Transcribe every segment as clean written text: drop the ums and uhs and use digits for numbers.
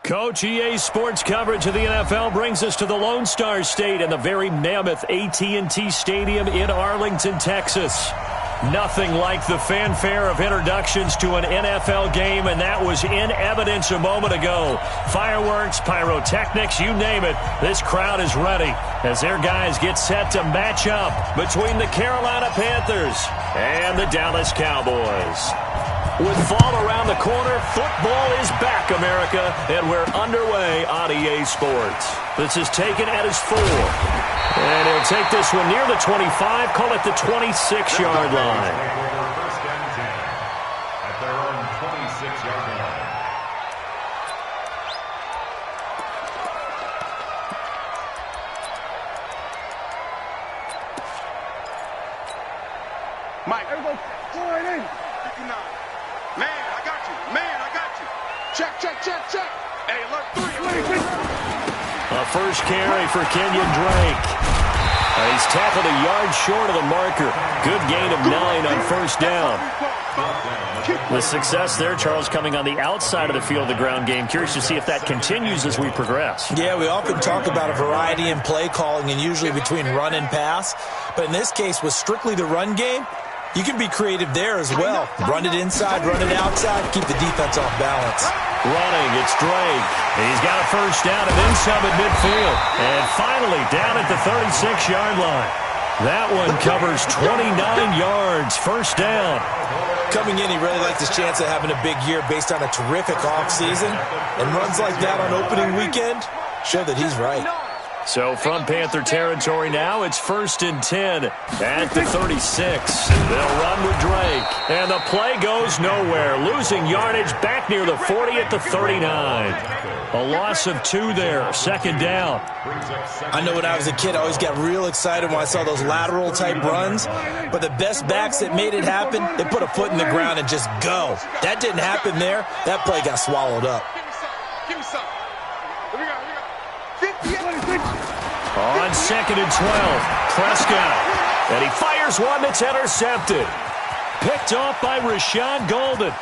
Coach, EA Sports coverage of the NFL brings us to the Lone Star State and the very mammoth AT&T Stadium in Arlington, Texas. Nothing like the fanfare of introductions to an NFL game, and that was in evidence a moment ago. Fireworks, pyrotechnics, you name it, this crowd is ready as their guys get set to match up between the Carolina Panthers and the Dallas Cowboys. With fall around the corner, football is back, America, and we're underway on EA Sports. This is taken at his 4. And he'll take this one near the 25, call it the 26-yard line. First down and 10 at their own 26-yard line. Mike, everybody, pull it in. 59. Man, I got you. Man, I got you. Check, check, check, check. Hey, look, 3. A first carry for Kenyon Drake. He's tackled a yard short of the marker. Good gain of 9 on first down. The success there, Charles, coming on the outside of the field of the ground game. Curious to see if that continues as we progress. Yeah, we often talk about a variety in play calling and usually between run and pass. But in this case, with strictly the run game, you can be creative there as well. Run it inside, run it outside, keep the defense off balance. Running, it's Drake. He's got a first down and then some at midfield. And finally, down at the 36-yard line. That one covers 29 yards, first down. Coming in, he really liked his chance of having a big year based on a terrific offseason. And runs like that on opening weekend show that he's right. So from Panther territory now, it's 1st and 10 at the 36. They'll run with Drake. And the play goes nowhere. Losing yardage back near the 40 at the 39. A loss of 2 there. Second down. I know when I was a kid, I always got real excited when I saw those lateral-type runs. But the best backs that made it happen, they put a foot in the ground and just go. That didn't happen there. That play got swallowed up. Give me some. Here we go. 50. On 2nd and 12, Prescott. And he fires one that's intercepted. Picked off by Rashad Golden.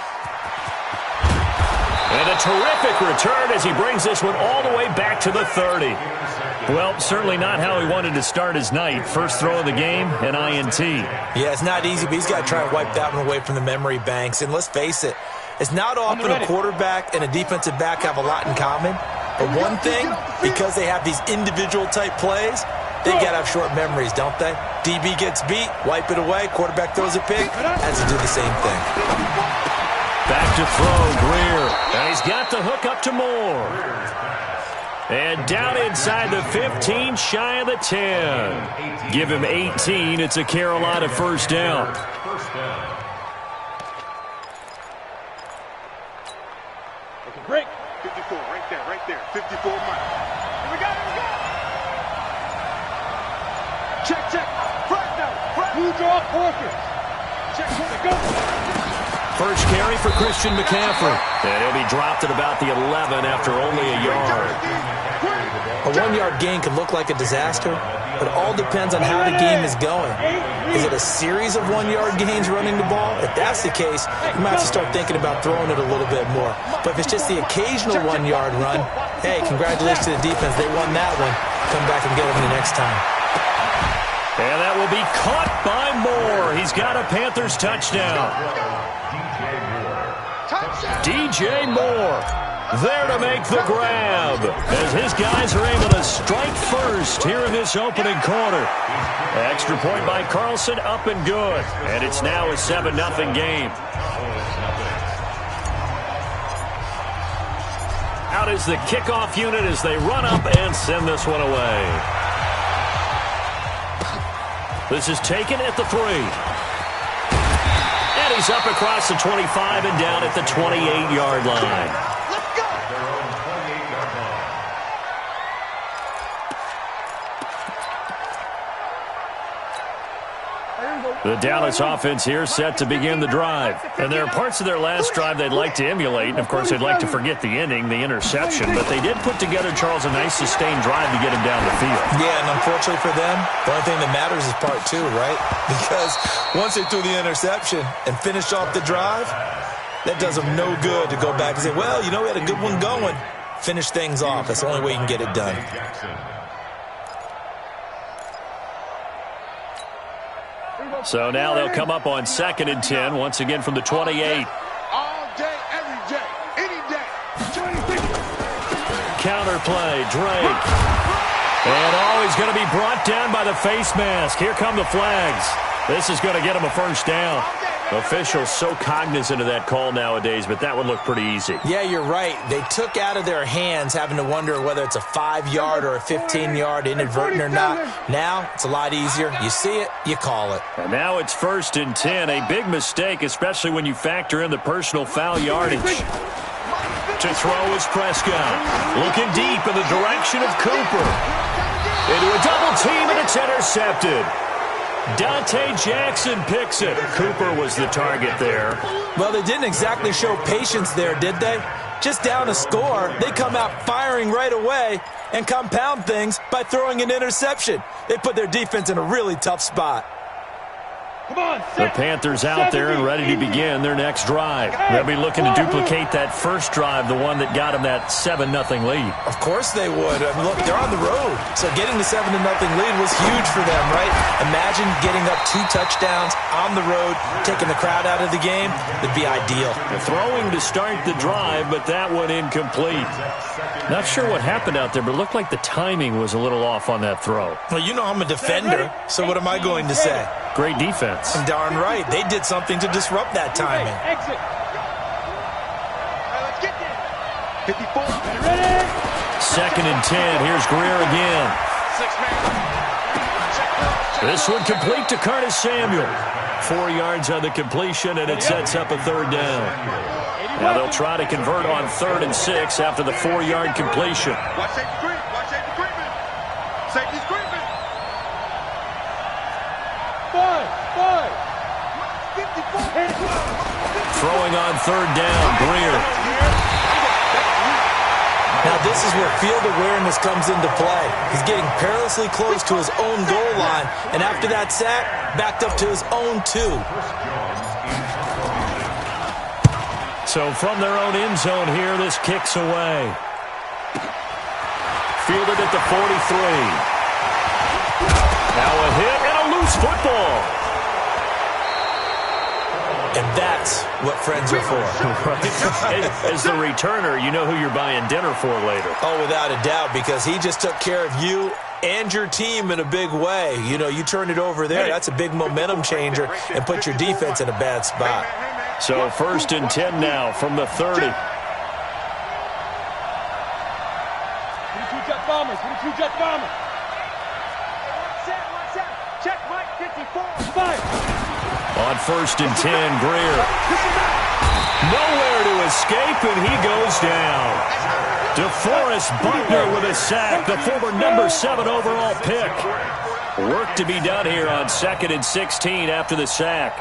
And a terrific return as he brings this one all the way back to the 30. Well, certainly not how he wanted to start his night. First throw of the game, an INT. Yeah, it's not easy, but he's got to try and wipe that one away from the memory banks. And let's face it, it's not often a quarterback and a defensive back have a lot in common. But one thing, because they have these individual-type plays, they've got to have short memories, don't they? DB gets beat, wipe it away, quarterback throws a pick, has to do the same thing. Back to throw, Greer. And he's got the hook up to Moore. And down inside the 15, shy of the 10. Give him 18. It's a Carolina first down. Break. 54, right there. 54 Mike. Here we go. Check. Front. Blue draw, Parker. Check, go. First carry for Christian McCaffrey. And he'll be dropped at about the 11 after only a yard. A 1-yard gain can look like a disaster, but it all depends on how the game is going. Is it a series of 1-yard gains running the ball? If that's the case, you might have to start thinking about throwing it a little bit more. But if it's just the occasional 1-yard run, hey, congratulations to the defense. They won that one. Come back and get them the next time. And that will be caught by Moore. He's got a Panthers touchdown. DJ Moore there to make the grab as his guys are able to strike first here in this opening quarter. Extra point by Carlson, up and good. And it's now a 7-0 game. Out is the kickoff unit as they run up and send this one away. This is taken at the 3. And he's up across the 25 and down at the 28-yard line. The Dallas offense here set to begin the drive. And there are parts of their last drive they'd like to emulate. And, of course, they'd like to forget the ending, the interception. But they did put together, Charles, a nice sustained drive to get him down the field. Yeah, and unfortunately for them, the only thing that matters is part 2, right? Because once they threw the interception and finished off the drive, that does them no good to go back and say, well, you know, we had a good one going. Finish things off. That's the only way you can get it done. So now they'll come up on 2nd and 10, once again from the 28. All day, every day, any day. Counter play, Drake. And he's going to be brought down by the face mask. Here come the flags. This is going to get him a first down. Officials so cognizant of that call nowadays, but that would look pretty easy. Yeah, you're right. They took out of their hands having to wonder whether it's a 5-yard or a 15-yard, inadvertent or not. Now, it's a lot easier. You see it, you call it. And now it's 1st and 10. A big mistake, especially when you factor in the personal foul yardage. To throw is Prescott. Looking deep in the direction of Cooper. Into a double team, and it's intercepted. Dante Jackson picks it. Cooper was the target there. Well, they didn't exactly show patience there, did they? Just down a score, they come out firing right away and compound things by throwing an interception. They put their defense in a really tough spot. The Panthers out there and ready to begin their next drive. They'll be looking to duplicate that first drive, the one that got them that 7-0 lead. Of course they would. I mean, look, they're on the road. So getting the 7-0 lead was huge for them, right? Imagine getting up 2 touchdowns on the road, taking the crowd out of the game. It'd be ideal. Throwing to start the drive, but that one incomplete. Not sure what happened out there, but it looked like the timing was a little off on that throw. Well, you know I'm a defender, so what am I going to say? Great defense. Darn right. They did something to disrupt that timing. Exit. Let's get there. 54. Ready? 2nd and 10. Here's Greer again. 6 man. This one complete to Curtis Samuel. 4 yards on the completion, and it sets up a 3rd down. Now they'll try to convert on 3rd and 6 after the 4-yard completion. Watch safety creep. Watch safety creeping. Safety's creeping. 5. 54. Throwing on 3rd down, Greer. Now this is where field awareness comes into play. He's getting perilously close to his own goal line, and after that sack, backed up to his own 2. So from their own end zone here, this kicks away. Fielded at the 43. Now a hit and a loose football. And that's what friends are for. As the returner, you know who you're buying dinner for later. Oh, without a doubt, because he just took care of you and your team in a big way. You know, you turn it over there, that's a big momentum changer and put your defense in a bad spot. So 1st and 10 now from the 30. 22 jet bombers. 22 jet bombers. Watch out. Check Mike 54. Fire. On 1st and 10, Greer. Nowhere to escape, and he goes down. DeForest Buckner with a sack, the former number 7 overall pick. Work to be done here on 2nd and 16 after the sack.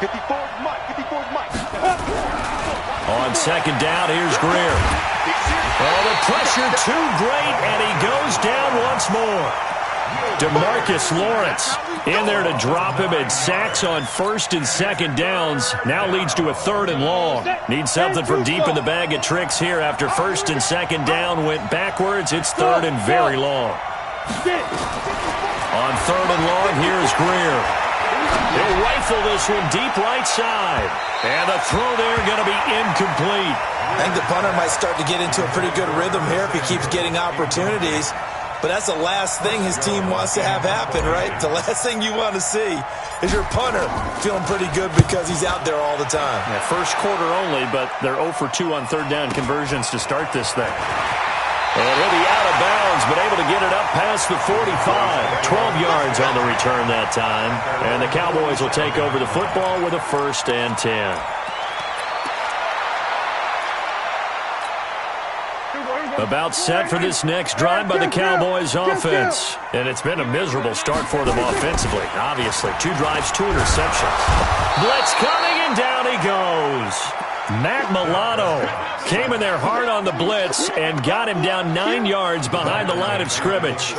54's Mike. 54's Mike. On 2nd down, here's Greer. Oh, the pressure too great, and he goes down once more. DeMarcus Lawrence in there to drop him, and sacks on 1st and 2nd downs. Now leads to a 3rd and long. Needs something from deep in the bag of tricks here after 1st and 2nd down went backwards. It's 3rd and very long. On 3rd and long, here's Greer. He'll rifle this one deep right side. And the throw there going to be incomplete. I think the punter might start to get into a pretty good rhythm here if he keeps getting opportunities. But that's the last thing his team wants to have happen, right? The last thing you want to see is your punter feeling pretty good because he's out there all the time. Yeah, first quarter only, but they're 0 for 2 on 3rd down conversions to start this thing. And he'll be out of bounds, but able to get it up past the 45. 12 yards on the return that time. And the Cowboys will take over the football with a 1st and 10. About set for this next drive by the Cowboys offense. And it's been a miserable start for them offensively. Obviously, 2 drives, 2 interceptions. Blitz coming, and down he goes. Matt Milano came in there hard on the blitz and got him down 9 yards behind the line of scrimmage.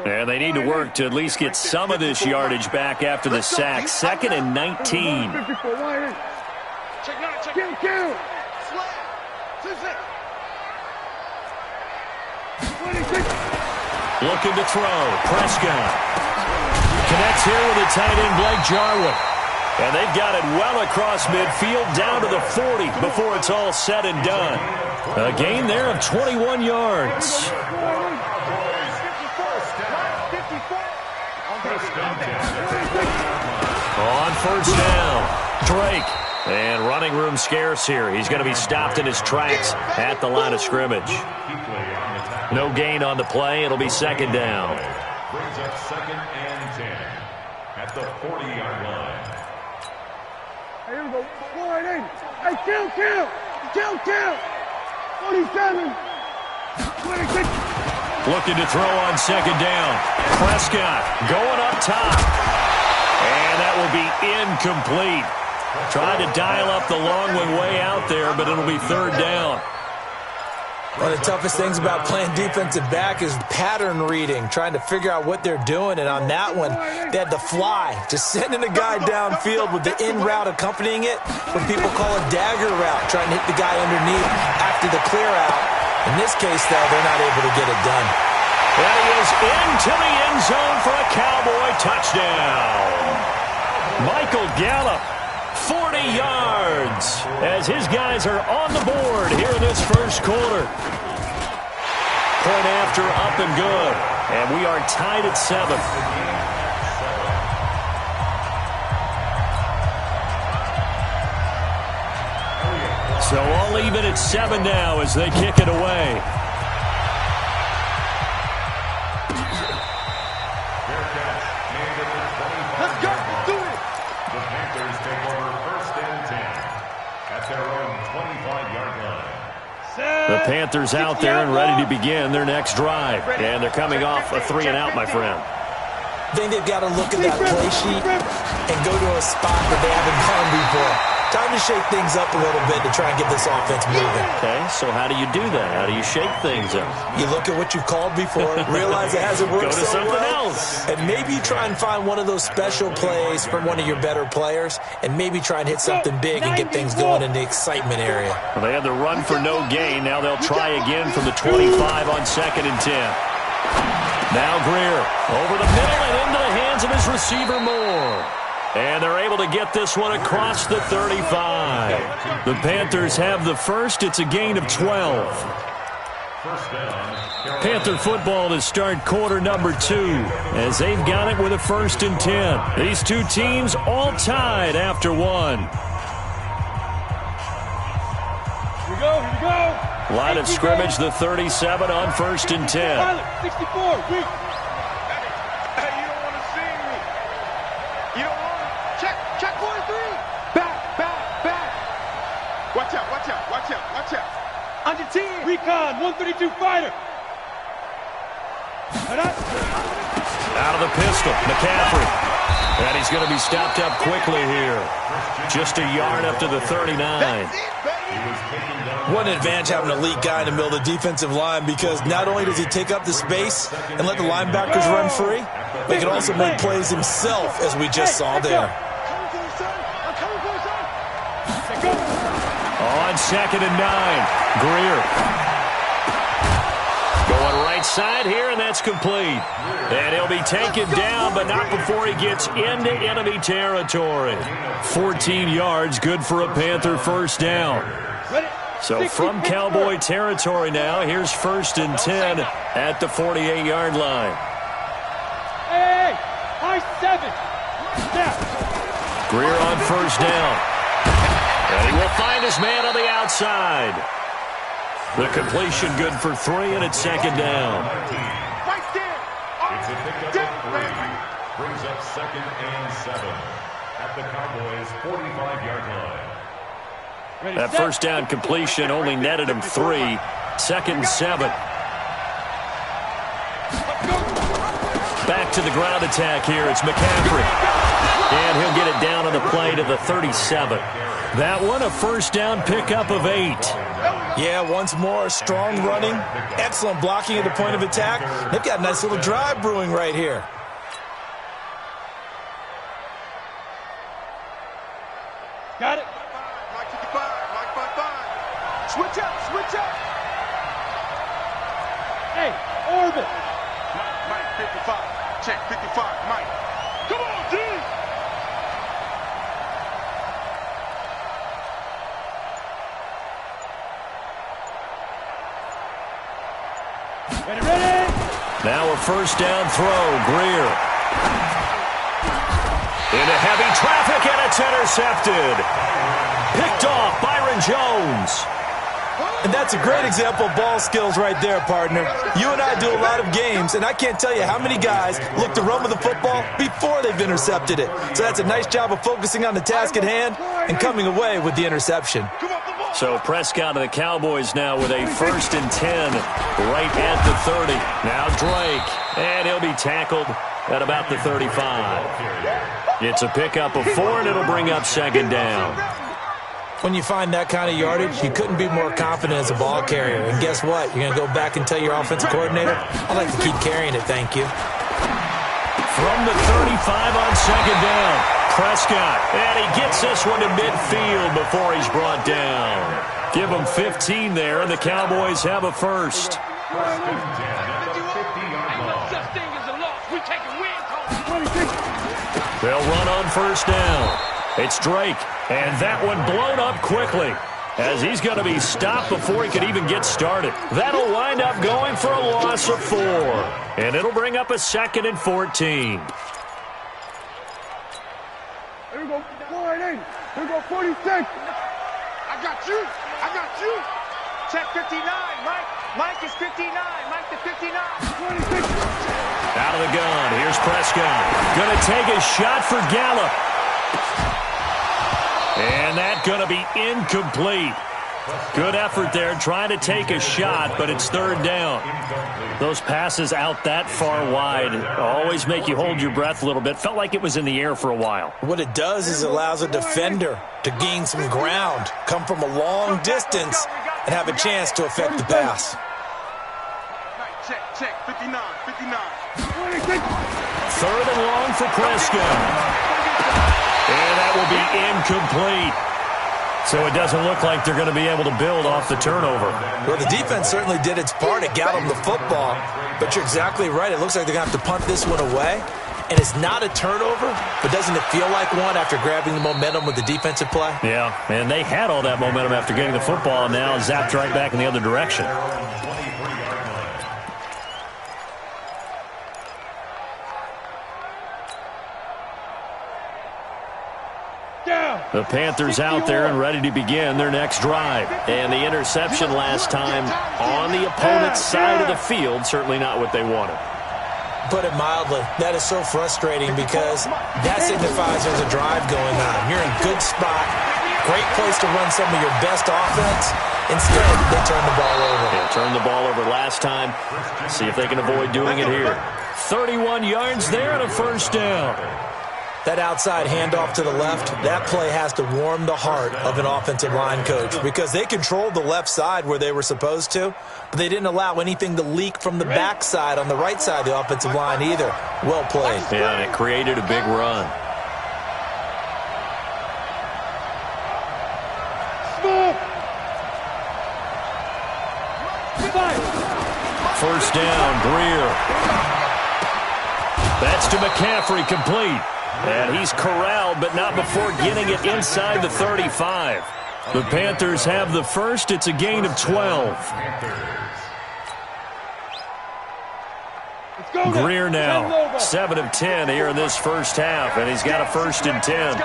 And they need to work to at least get some of this yardage back after the sack. 2nd and 19. Looking to throw. Prescott connects here with the tight end, Blake Jarwin. And they've got it well across midfield, down to the 40 before it's all said and done. A gain there of 21 yards. On first down, Drake. And running room scarce here. He's going to be stopped in his tracks at the line of scrimmage. No gain on the play. It'll be 2nd down. Brings up 2nd and 10 at the 40-yard line. Hey, here we go. Forward in. Hey, kill. 47. 26. Looking to throw on 2nd down. Prescott going up top. And that will be incomplete. Tried to dial up the long one way out there, but it'll be 3rd down. One of the toughest things about playing defensive back is pattern reading, trying to figure out what they're doing. And on that one, they had to fly, just sending a guy downfield with the in route accompanying it, what people call a dagger route, trying to hit the guy underneath after the clear out. In this case, though, they're not able to get it done. And he is into the end zone for a Cowboy touchdown. Michael Gallup, 40 yards, as his guys are on the board here in this first quarter. Point after, up and good. And we are tied at 7. So all even at 7 now as they kick it away. Let's go. Let's do it. The Panthers take over 1st and 10 at their own 25-yard line. The Panthers out there and ready to begin their next drive. And they're coming off a 3-and-out, my friend. I think they've got to look at that play sheet and go to a spot that they haven't gone before. Time to shake things up a little bit to try and get this offense moving. Okay, so how do you do that? How do you shake things up? You look at what you called before, realize it hasn't worked Go to so something well, else. and maybe try and find one of those special plays from one of your better players, and maybe try and hit something big and get things going in the excitement area. Well, they had the run for no gain. Now they'll try again from the 25 on 2nd and 10. Now Greer over the middle and into the hands of his receiver Moore. And they're able to get this one across the 35. The Panthers have the first. It's a gain of 12. Panther football to start quarter number 2 as they've got it with a 1st and 10. These two teams all tied after 1. Here we go. Line of scrimmage, the 37 on 1st and 10. 64. Hey, you don't want to see me. You don't want to. Check 43. Back. Watch out. Under team. Recon, 132 fighter. Out of the pistol, McCaffrey. And he's going to be stopped up quickly here. Just a yard up to the 39. What an advantage having an elite guy in the middle of the defensive line, because not only does he take up the space and let the linebackers run free, but he can also make plays himself, as we just saw there. On 2nd and 9, Greer. Going right side here, and that's complete. And he'll be taken down, but not before he gets into enemy territory. 14 yards, good for a Panther first down. So from Cowboy territory now, here's 1st and 10 at the 48-yard line. Hey, high 7. Greer on first down. And he will find his man on the outside. The completion good for 3, and it's 2nd down. Right there. It's a pickup of 3. Brings up 2nd and 7 at the Cowboys' 45-yard line. That first down completion only netted him 3. 2nd and 7. Back back to the ground attack here. It's McCaffrey. And he'll get it down on the play to the 37. That one, a first down pickup of 8. Yeah, once more, strong running, excellent blocking at the point of attack. They've got a nice little drive brewing right here. Got it. Mike 55, Mike 55. Switch up, switch up. Hey, orbit. Mike 55. Check 55, Mike. Come on, D. Ready? Now a first down throw, Greer. Into heavy traffic, and it's intercepted. Picked off, Byron Jones. And that's a great example of ball skills right there, partner. You and I do a lot of games, and I can't tell you how many guys look to run with the football before they've intercepted it. So that's a nice job of focusing on the task at hand and coming away with the interception. So Prescott of the Cowboys now with a 1st and 10 right at the 30. Now Drake, and he'll be tackled at about the 35. It's a pickup of 4, and it'll bring up 2nd down. When you find that kind of yardage, you couldn't be more confident as a ball carrier. And guess what? You're going to go back and tell your offensive coordinator, I'd like to keep carrying it, thank you. From the 35 on 2nd down, Prescott. And he gets this one to midfield before he's brought down. Give him 15 there, and the Cowboys have a first. They'll run on first down. It's Drake, and that one blown up quickly as he's going to be stopped before he could even get started. That'll wind up going for a loss of 4, and it'll bring up a 2nd and 14. Here we go, 480. Here we go, 46. I got you. I got you. Check 59, Mike. Mike is 59. Mike to 59. 26. Out of the gun. Here's Prescott. Going to take a shot for Gallup. And that's going to be incomplete. Good effort there trying to take a shot, but it's 3rd down. Those passes out that far wide always make you hold your breath a little bit. Felt like it was in the air for a while. What it does is it allows a defender to gain some ground, come from a long distance, and have a chance to affect the pass. Check, 59, 59. 3rd and long for Prescott. And that will be incomplete. So it doesn't look like they're going to be able to build off the turnover. Well, the defense certainly did its part to get them the football. But you're exactly right. It looks like they're going to have to punt this one away. And it's not a turnover, but doesn't it feel like one after grabbing the momentum with the defensive play? Yeah, and they had all that momentum after getting the football, and now zapped right back in the other direction. The Panthers out there and ready to begin their next drive. And the interception last time on the opponent's side of the field, certainly not what they wanted. Put it mildly, that is so frustrating because that signifies there's a drive going on. You're in good spot, great place to run some of your best offense. Instead, they turn the ball over. Yeah, turned the ball over last time. See if they can avoid doing it here. 31 yards there and a first down. That outside handoff to the left, that play has to warm the heart of an offensive line coach because they controlled the left side where they were supposed to, but they didn't allow anything to leak from the backside on the right side of the offensive line either. Well played. Yeah, and it created a big run. First down, Greer. That's to McCaffrey, complete. And he's corralled, but not before getting it inside the 35. The Panthers have the first. It's a gain of 12. Greer now, 7 of 10 here in this first half, and he's got a 1st and 10.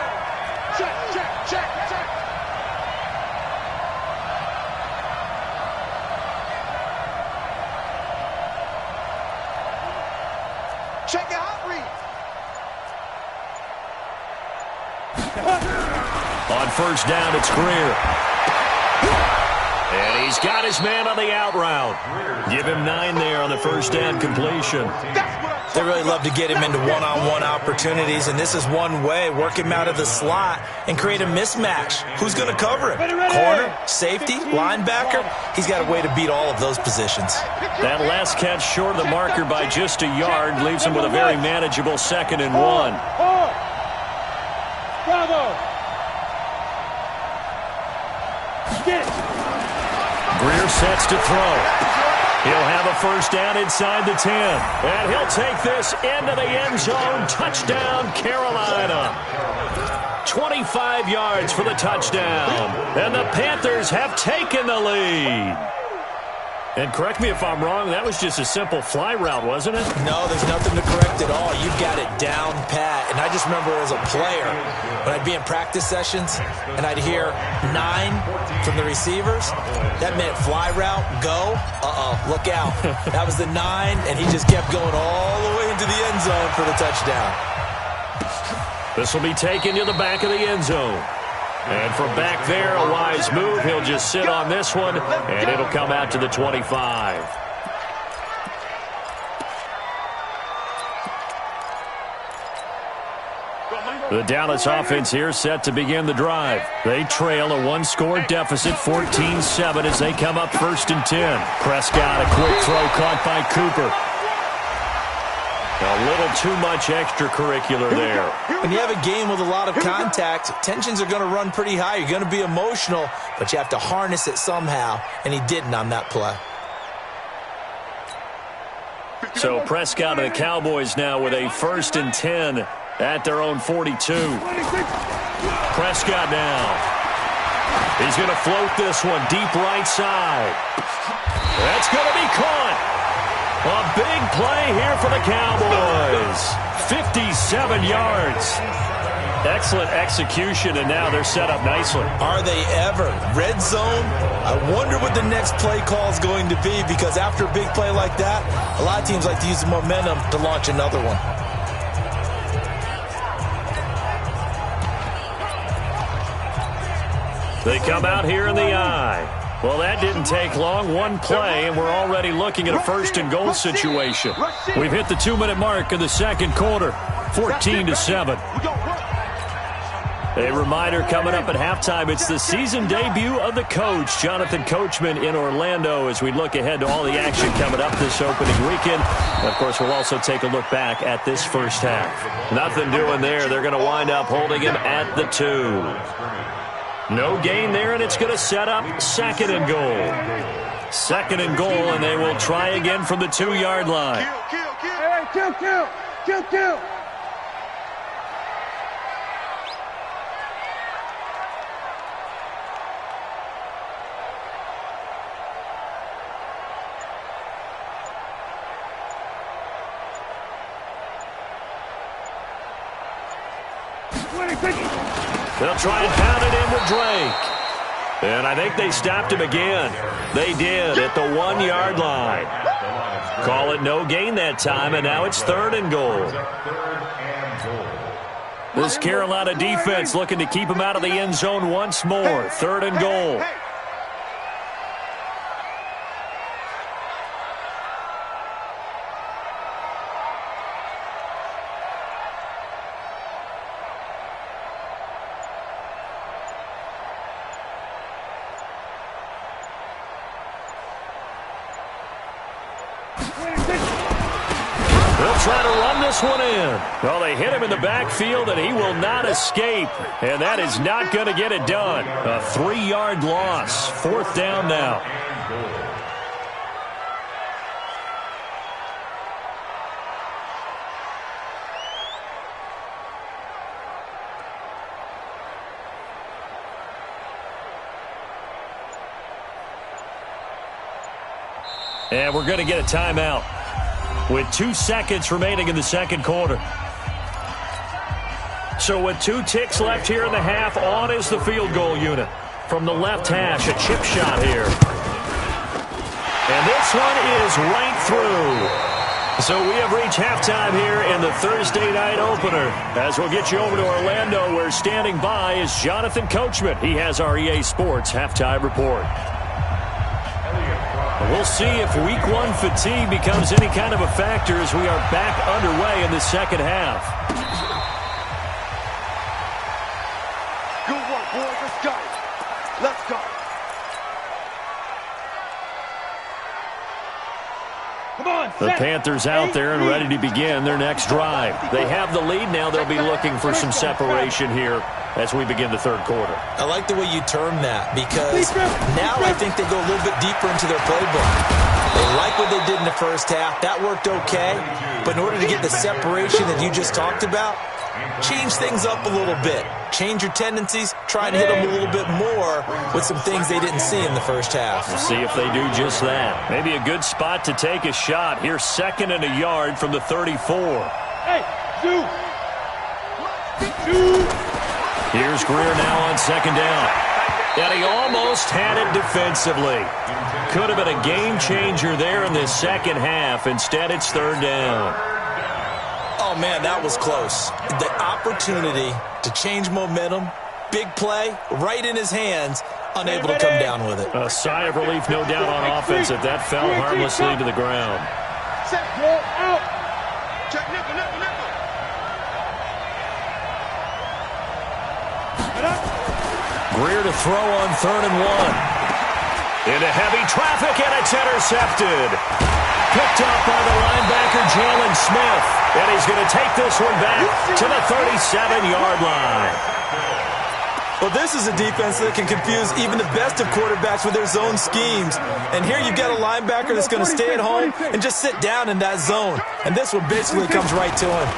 Check the hot read. On first down, it's Greer. And he He's got his man on the out route. Give him 9 there on the first down completion. They really love to get him into one-on-one opportunities, and this is one way. Work him out of the slot and create a mismatch. Who's going to cover him? Corner, safety, linebacker? He's got a way to beat all of those positions. That last catch short of the marker by just a yard leaves him with a very manageable 2nd and 1. Bravo! Greer sets to throw. He'll have a first down inside the 10. And he'll take this into the end zone. Touchdown, Carolina. 25 yards for the touchdown. And the Panthers have taken the lead. And correct me if I'm wrong, that was just a simple fly route, wasn't it? No, there's nothing to correct at all. You've got it down pat. And I just remember as a player, when I'd be in practice sessions and I'd hear 9 from the receivers, that meant fly route, go, look out. That was the 9, and he just kept going all the way into the end zone for the touchdown. This will be taken to the back of the end zone. And from back there, a wise move. He'll just sit on this one, and it'll come out to the 25. The Dallas offense here set to begin the drive. They trail a 1-score deficit, 14-7, as they come up 1st and 10. Prescott, a quick throw caught by Cooper. A little too much extracurricular there. When you have a game with a lot of contact, tensions are going to run pretty high. You're going to be emotional, but you have to harness it somehow, and he didn't on that play. So Prescott and the Cowboys now with a 1st and 10 at their own 42. Prescott now. He's going to float this one deep right side. That's going to be caught. A big play here for the Cowboys. 57 yards. Excellent execution, and now they're set up nicely. Are they ever? Red zone? I wonder what the next play call is going to be, because after a big play like that, a lot of teams like to use the momentum to launch another one. They come out here in the eye. Well, that didn't take long. One play, and we're already looking at a 1st and goal situation. We've hit the 2-minute mark of the second quarter, 14-7. A reminder coming up at halftime, it's the season debut of the coach, Jonathan Coachman, in Orlando, as we look ahead to all the action coming up this opening weekend. And of course, we'll also take a look back at this first half. Nothing doing there. They're going to wind up holding him at the 2. No gain there, and it's going to set up 2nd and goal. 2nd and goal, and they will try again from the 2-yard line. Kill. They'll try and pound it in with Drake. And I think they stopped him again. They did at the 1-yard line. Call it no gain that time, and now it's 3rd and goal. This Carolina defense looking to keep him out of the end zone once more. 3rd and goal. Try to run this one in. Well, they hit him in the backfield, and he will not escape. And that is not going to get it done. A 3-yard loss. 4th down now. And we're going to get a timeout with 2 seconds remaining in the second quarter. So with 2 ticks left here in the half, on is the field goal unit. From the left hash, a chip shot here. And this one is right through. So we have reached halftime here in the Thursday night opener. As we'll get you over to Orlando, where standing by is Jonathan Coachman. He has our EA Sports halftime report. We'll see if Week 1 fatigue becomes any kind of a factor as we are back underway in the second half. Good work, boys. Let's go. Let's go. Come on. The Panthers out there and ready to begin their next drive. They have the lead now. They'll be looking for some separation here as we begin the third quarter. I like the way you term that because now I think they go a little bit deeper into their playbook. They like what they did in the first half. That worked okay. But in order to get the separation that you just talked about, change things up a little bit. Change your tendencies. Try and hit them a little bit more with some things they didn't see in the first half. We'll see if they do just that. Maybe a good spot to take a shot. Here's 2nd and a yard from the 34. Hey, two. Here's Greer now on 2nd down. And he almost had it defensively. Could have been a game changer there in this second half. Instead, it's 3rd down. Oh, man, that was close. The opportunity to change momentum, big play, right in his hands, unable to come down with it. A sigh of relief, no doubt, on offense that that fell harmlessly to the ground. Set, roll, out. Check, nickel, nickel, nickel. Greer to throw on 3rd and 1. Into heavy traffic, and it's intercepted. Picked up by the linebacker, Jalen Smith. And he's going to take this one back to the 37-yard line. Well, this is a defense that can confuse even the best of quarterbacks with their zone schemes. And here you've got a linebacker that's going to stay at home and just sit down in that zone. And this one basically comes right to him.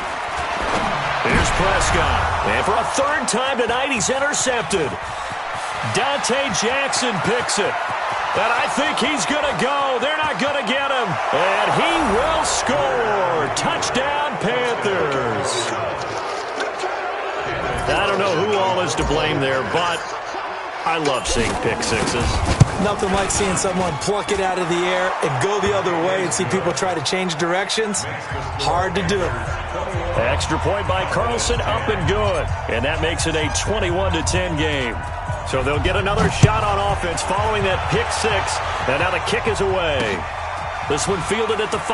Here's Prescott. And for a 3rd time tonight, he's intercepted. Dante Jackson picks it. And I think he's going to go. They're not going to get him. And he will score. Touchdown, Panthers. I don't know who all is to blame there, but I love seeing pick sixes. Nothing like seeing someone pluck it out of the air and go the other way and see people try to change directions. Hard to do. Extra point by Carlson, up and good. And that makes it a 21-10 game. So they'll get another shot on offense following that pick six. And now the kick is away. This one fielded at the 5.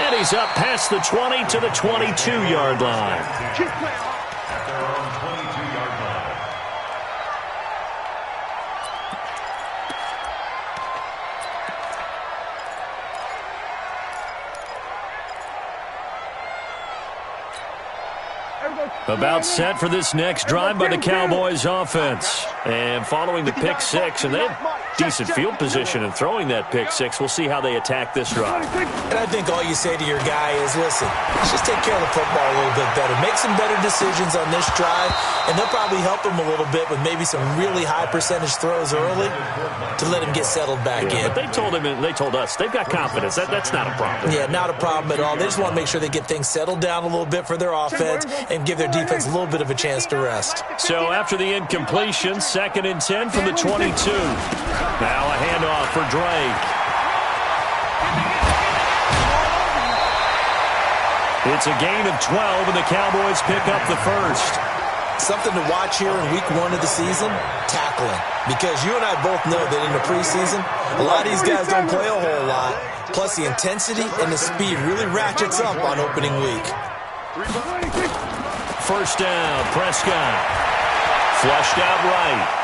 And he's up past the 20 to the 22-yard line. At their own 22-yard line. About set for this next drive by the Cowboys offense. And following the pick six, and they have decent field position in throwing that pick six. We'll see how they attack this drive. And I think all you say to your guy is, listen, let's just take care of the football a little bit better. Make some better decisions on this drive, and they'll probably help him a little bit with maybe some really high percentage throws early to let him get settled back in. But they told him, and they told us, they've got confidence. That's not a problem. Yeah, not a problem at all. They just want to make sure they get things settled down a little bit for their offense and give their defense a little bit of a chance to rest. So after the incompletion, 2nd and 10 from the 22. Now a handoff for Drake. It's a gain of 12, and the Cowboys pick up the first. Something to watch here in week 1 of the season, tackling. Because you and I both know that in the preseason, a lot of these guys don't play a whole lot. Plus the intensity and the speed really ratchets up on opening week. First down, Prescott. Flushed out right.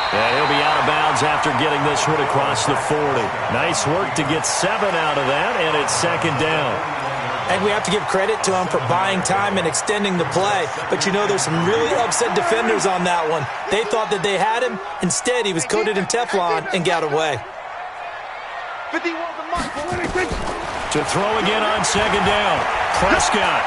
And he'll be out of bounds after getting this one across the 40. Nice work to get 7 out of that, and it's 2nd down. And we have to give credit to him for buying time and extending the play. But you know, there's some really upset defenders on that one. They thought that they had him. Instead, he was coated in Teflon and got away. To throw again on 2nd down. Prescott.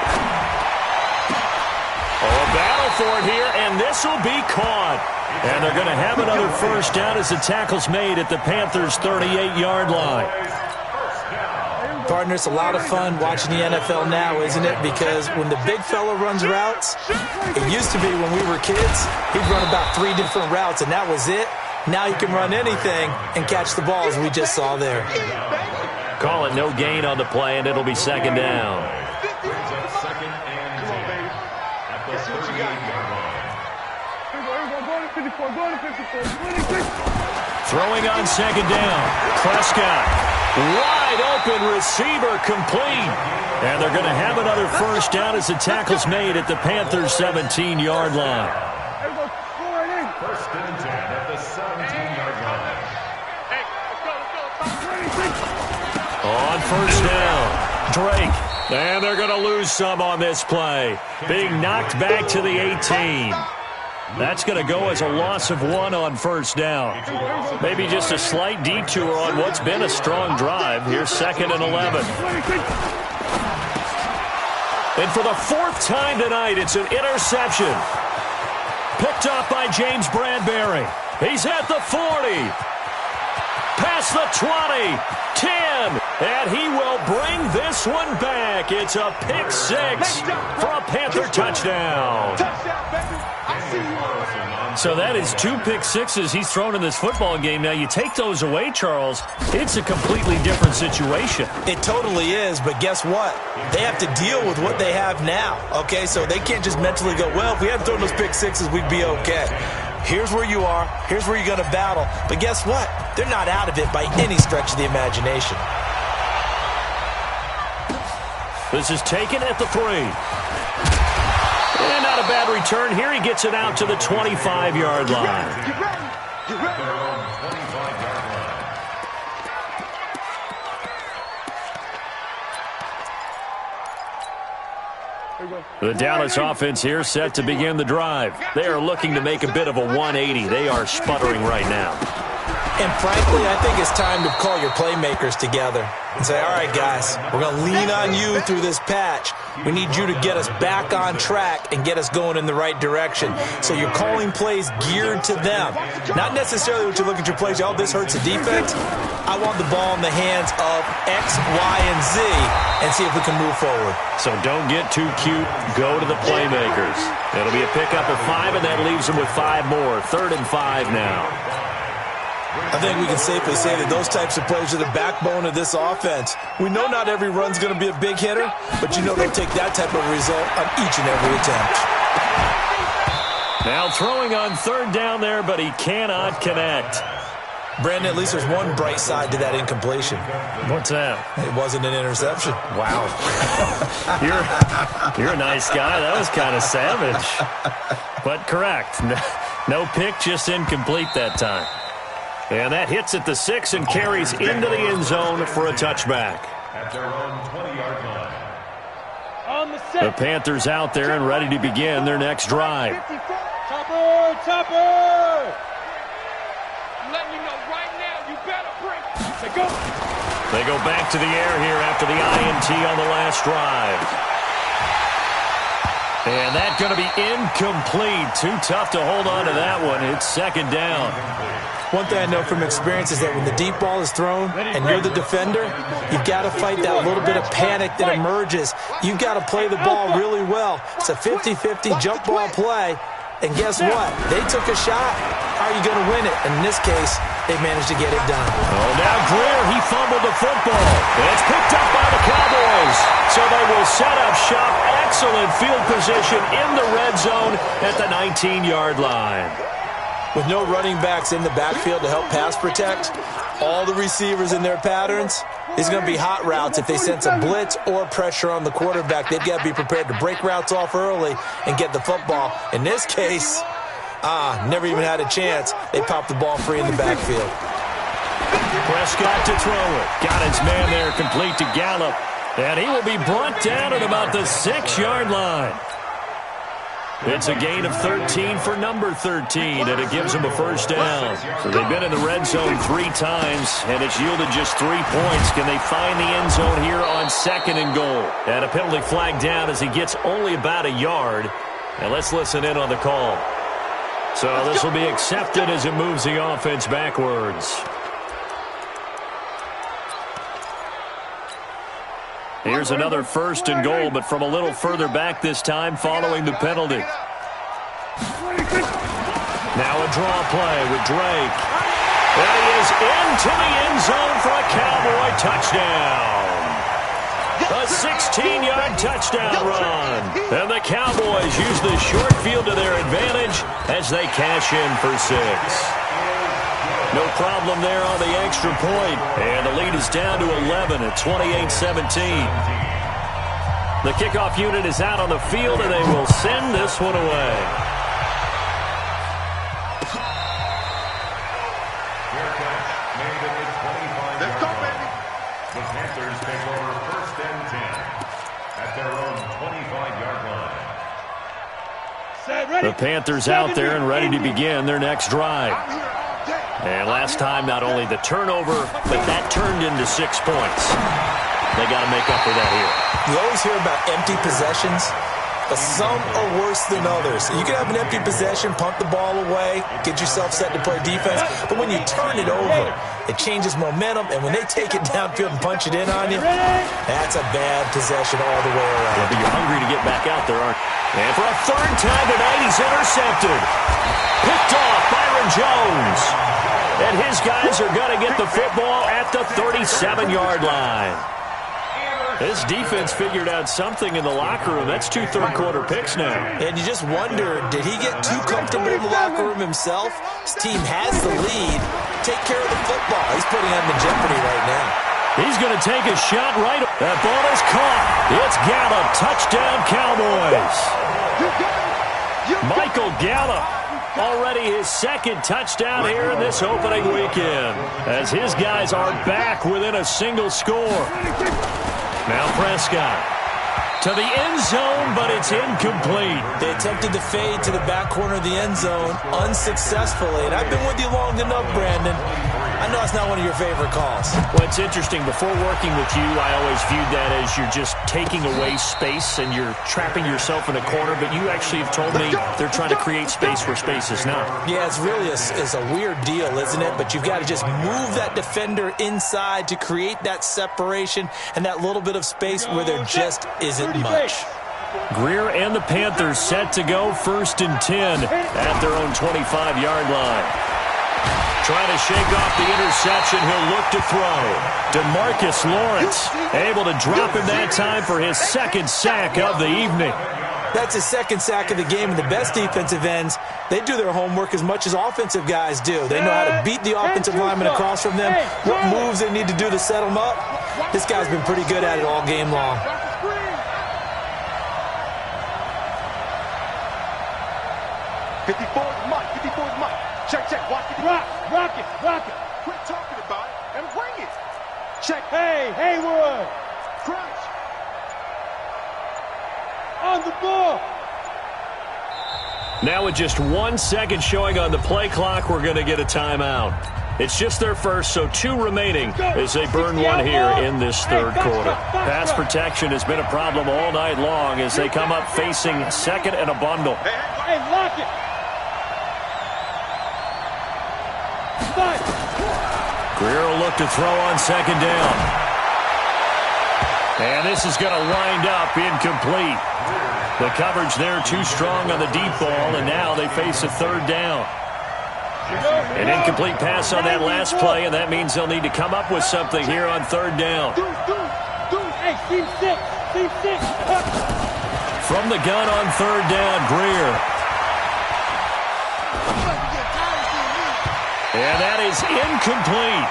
Oh, a battle for it here, and this will be caught. And they're going to have another first down as the tackle's made at the Panthers' 38-yard line. Partner, it's a lot of fun watching the NFL now, isn't it? Because when the big fella runs routes, it used to be when we were kids, he'd run about 3 different routes, and that was it. Now he can run anything and catch the ball, as we just saw there. Call it no gain on the play, and it'll be 2nd down. Brings up 2nd and 10 at the 38-yard line. Throwing on second down. Prescott. Wide open receiver complete. And they're going to have another first down as the tackle's made at the Panthers' 17-yard line. First and 10 at the 17-yard line. On first down, Drake. And they're going to lose some on this play. Being knocked back to the 18. That's going to go as a loss of 1 on first down. Maybe just a slight detour on what's been a strong drive. Here's 2nd and 11. And for the 4th time tonight, it's an interception. Picked off by James Bradbury. He's at the 40. Past the 20. 10. And he will bring this one back. It's a pick 6 for a Panther touchdown. So that is 2 pick sixes he's thrown in this football game. Now, you take those away, Charles, it's a completely different situation. It totally is, but guess what? They have to deal with what they have now, okay? So they can't just mentally go, well, if we hadn't thrown those pick sixes, we'd be okay. Here's where you are. Here's where you're going to battle. But guess what? They're not out of it by any stretch of the imagination. This is taken at the 3. And not a bad return here. He gets it out to the 25-yard line. The Dallas offense here set to begin the drive. They are looking to make a bit of a 180. They are sputtering right now. And frankly, I think it's time to call your playmakers together and say, all right, guys, we're going to lean on you through this patch. We need you to get us back on track and get us going in the right direction. So you're calling plays geared to them. Not necessarily what you look at your plays, oh, this hurts the defense. I want the ball in the hands of X, Y, and Z and see if we can move forward. So don't get too cute. Go to the playmakers. It'll be a pickup of 5, and that leaves them with 5 more. 3rd and 5 now. I think we can safely say that those types of plays are the backbone of this offense. We know not every run's going to be a big hitter, but you know they'll take that type of result on each and every attempt. Now throwing on 3rd down there, but he cannot connect. Brandon, at least there's one bright side to that incompletion. What's that? It wasn't an interception. Wow. You're a nice guy. That was kind of savage. But correct. No pick, just incomplete that time. And that hits at the 6 and carries into the end zone for a touchback. At their own 20-yard line. The Panthers out there and ready to begin their next drive. Topper! Let me know right now, you better break. They go back to the air here after the INT on the last drive. And that's going to be incomplete. Too tough to hold on to that one. It's 2nd down. One thing I know from experience is that when the deep ball is thrown and you're the defender, you've got to fight that little bit of panic that emerges. You've got to play the ball really well. It's a 50-50 jump ball play. And guess what? They took a shot. How are you going to win it? And in this case, they managed to get it done. Oh, now Greer, he fumbled the football. It's picked up by the Cowboys. So they will set up shop. Excellent field position in the red zone at the 19-yard line. With no running backs in the backfield to help pass protect, all the receivers in their patterns, these are going to be hot routes. If they sense a blitz or pressure on the quarterback, they've got to be prepared to break routes off early and get the football. In this case, never even had a chance. They popped the ball free in the backfield. Prescott to throw it. Got his man there, complete to Gallup. And he will be brought down at about the 6-yard line. It's a gain of 13 for number 13, and it gives them a first down. So they've been in the red zone 3 times, and it's yielded just 3 points. Can they find the end zone here on 2nd and goal? And a penalty flag down as he gets only about a yard. And let's listen in on the call. So this will be accepted as it moves the offense backwards. Here's another 1st and goal, but from a little further back this time following the penalty. Now a draw play with Drake. And he is into the end zone for a Cowboy touchdown. A 16-yard touchdown run. And the Cowboys use the short field to their advantage as they cash in for 6. No problem there on the extra point. And the lead is down to 11 at 28-17. The kickoff unit is out on the field, and they will send this one away. Let's go, baby. The Panthers take over 1st and 10 at their own 25-yard line. The Panthers out there and ready to begin their next drive. And last time, not only the turnover, but that turned into 6 points. They got to make up for that here. You always hear about empty possessions, but some are worse than others. You can have an empty possession, punt the ball away, get yourself set to play defense, but when you turn it over, it changes momentum, and when they take it downfield and punch it in on you, that's a bad possession all the way around. Yeah, but you're hungry to get back out there, aren't you? And for a 3rd time tonight, he's intercepted. Picked off Byron Jones. And his guys are going to get the football at the 37-yard line. This defense figured out something in the locker room. That's 2 third-quarter picks now. And you just wonder, did he get too comfortable in the locker room himself? His team has the lead. Take care of the football. He's putting them in jeopardy right now. He's going to take a shot right. That ball is caught. It's Gallup. Touchdown, Cowboys. Michael Gallup. Already his 2nd touchdown here in this opening weekend, as his guys are back within a single score. Now Prescott to the end zone, but it's incomplete. They attempted to fade to the back corner of the end zone unsuccessfully, and I've been with you long enough, Brandon. I know it's not one of your favorite calls. Well, it's interesting. Before working with you, I always viewed that as you're just taking away space and you're trapping yourself in a corner, but you actually have told me they're trying to create space where space is not. Yeah, it's really a weird deal, isn't it? But you've got to just move that defender inside to create that separation and that little bit of space where there just isn't much. Greer and the Panthers set to go 1st and 10 at their own 25-yard line. Trying to shake off the interception, he'll look to throw. DeMarcus Lawrence able to drop him that time for his 2nd sack of the evening. That's his 2nd sack of the game, and the best defensive ends, they do their homework as much as offensive guys do. They know how to beat the offensive lineman across from them, what moves they need to do to set them up. This guy's been pretty good at it all game long. Check, check, watch it. Rock it. Quit talking about it and bring it. Check. Hey, Haywood. Crunch. On the ball. Now with just 1 second showing on the play clock, we're going to get a timeout. It's just their first, so 2 remaining as they burn one here in this 3rd quarter. Pass protection has been a problem all night long as they come up facing 2nd and a bundle. Hey, lock it. Greer will look to throw on 2nd down. And this is going to wind up incomplete. The coverage there too strong on the deep ball, and now they face a 3rd down. An incomplete pass on that last play, and that means they'll need to come up with something here on 3rd down. Hey, team 6. From the gun on 3rd down, Greer. And that is incomplete.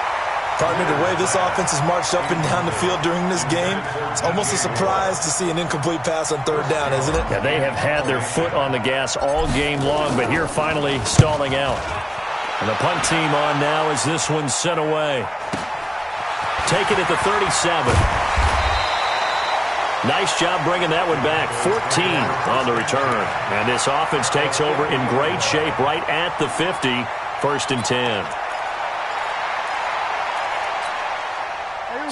Partner, the way this offense has marched up and down the field during this game, it's almost a surprise to see an incomplete pass on 3rd down, isn't it? Yeah, they have had their foot on the gas all game long, but here finally stalling out. And the punt team on now as this one's sent away. Take it at the 37. Nice job bringing that one back. 14 on the return. And this offense takes over in great shape right at the 50. 1st and 10.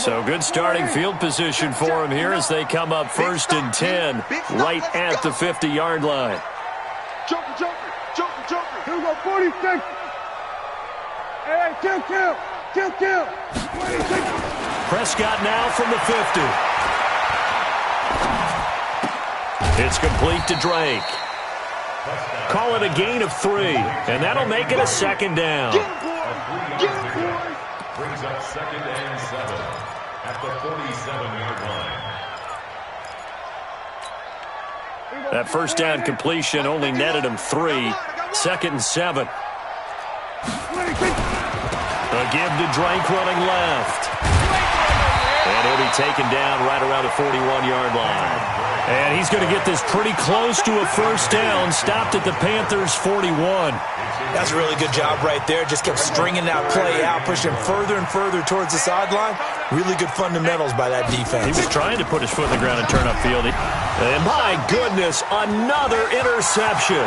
So good starting field position for them here as they come up 1st and 10 right at the 50-yard line. Joker. Here we go, 46. Hey, kill. Prescott now from the 50. It's complete to Drake. Call it a gain of 3, and that'll make it a 2nd down. Brings up 2nd and 7 at the 47-yard line. That first down completion only netted him 3. 2nd and 7. A give to Drake running left. And he'll be taken down right around the 41-yard line. And he's going to get this pretty close to a first down. Stopped at the Panthers' 41. That's a really good job right there. Just kept stringing that play out, pushing further and further towards the sideline. Really good fundamentals by that defense. He was trying to put his foot in the ground and turn upfield. And my goodness, another interception.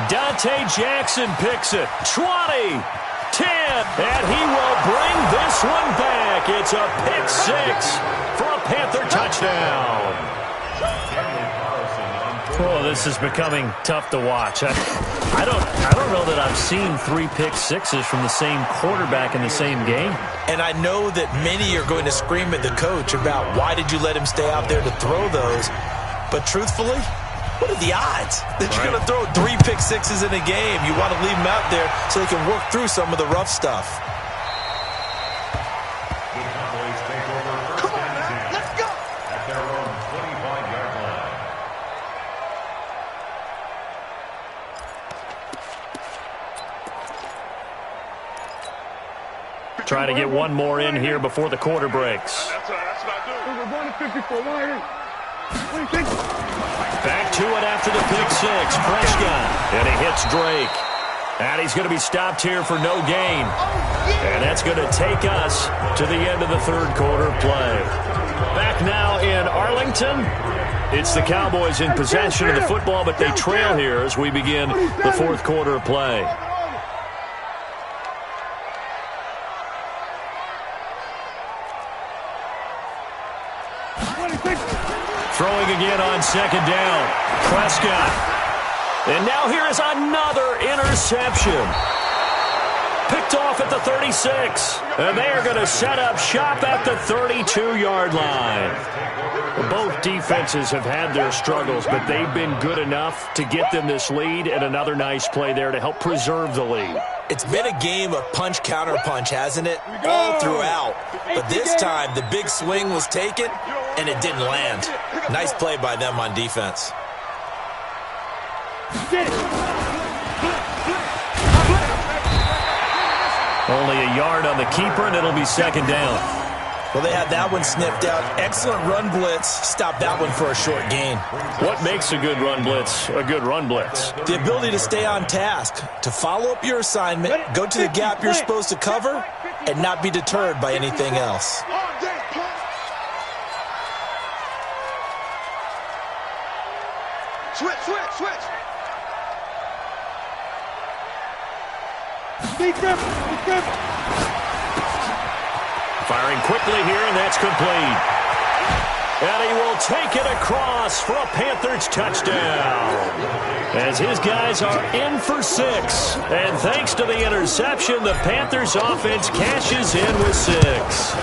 Dante Jackson picks it. 20, 10, and he will bring this one back. It's a pick 6 for a Panther touchdown. Oh, this is becoming tough to watch. I don't know that I've seen 3 pick 6s from the same quarterback in the same game. And I know that many are going to scream at the coach about why did you let him stay out there to throw those. But truthfully, what are the odds that you're going to throw 3 pick 6s in a game? You want to leave them out there so they can work through some of the rough stuff. The Cowboys take over first and 10. Let's go! At their own 25-yard line. Try to get one more in here before the quarter breaks. That's what I do. We're going to 54. Back to it after the pick 6. Prescott. And he hits Drake. And he's going to be stopped here for no gain. And that's going to take us to the end of the third quarter of play. Back now in Arlington. It's the Cowboys in possession of the football, but they trail here as we begin the fourth quarter of play. Throwing again on second down. Prescott. And now here is another interception. Picked off at the 36. And they are going to set up shop at the 32-yard line. Both defenses have had their struggles, but they've been good enough to get them this lead, and another nice play there to help preserve the lead. It's been a game of punch-counter-punch, hasn't it? All throughout. But this time, the big swing was taken, and it didn't land. Nice play by them on defense. Only a yard on the keeper, and it'll be second down. Well, they had that one sniffed out. Excellent run blitz. Stopped that one for a short gain. What makes a good run blitz a good run blitz? The ability to stay on task, to follow up your assignment, go to the gap you're supposed to cover, and not be deterred by anything else. Switch. Firing quickly here, and that's complete. And he will take it across for a Panthers touchdown. As his guys are in for 6. And thanks to the interception, the Panthers offense cashes in with 6.